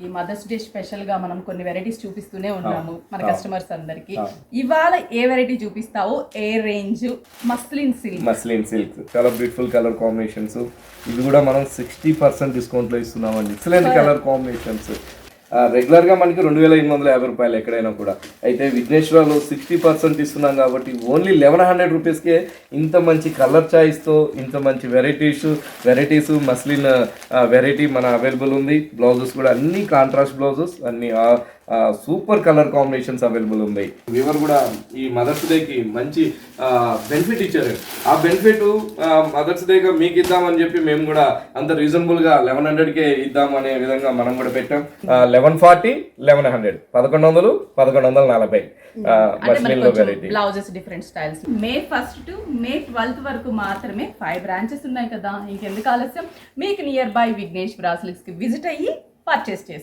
ఈ mothers day special గా మనం కొన్ని వెరైటీస్ చూపిస్తూనే ఉన్నాము మన కస్టమర్స్ అందరికి. ఇవాళ ఏ వెరైటీ చూపిస్తావు? ఏ రేంజ్? మస్లిన్ సిల్క్ చాలా బ్యూటిఫుల్ కలర్ కాంబినేషన్స్. ఇవి కూడా మనం 60% డిస్కౌంట్ లో ఇస్తున్నామండి. Excellent colour combinations. రెగ్యులర్ గా మనకి 2850 రూపాయలు ఎక్కడైనా కూడా. అయితే విఘ్నేశ్వరలో 60% ఇస్తున్నాం కాబట్టి ఓన్లీ 1100 రూపీస్కే ఇంత మంచి కలర్ చాయిస్తో ఇంత మంచి వెరైటీస్ మస్లిన్ వెరైటీ మన అవైలబుల్ ఉంది. బ్లౌజెస్ కూడా అన్ని కాంట్రాస్ట్ బ్లౌజెస్, అన్ని సూపర్ కలర్ కాంబినేషన్స్ అవైలబుల్ ఉన్నాయి. వీవర్ కూడా ఈ మదర్స్ డేకి మంచి బెనిఫిట్ ఇచ్చారు. ఆ బెనిఫిట్ మదర్స్ డేగా మీకు ఇద్దామని చెప్పి మేము కూడా అంత రీజనబుల్గా 1100కే ఇద్దామనే విధంగా మనం కూడా పెట్టాం. 1140, 1100, 1100, 1140 మస్లిన్లో variety. Blouses different styles. May 1st to May 12th వరకు మాత్రమే 5 బ్రాంచెస్ ఉన్నాయి కదా. ఇంకెందుకు ఆలస్యం? మీకు నియర్ బై విఘ్నేష్ బ్రాస్లిక్స్ కి విజిట్ అయ్యి పర్చేస్ చేసుకోండి.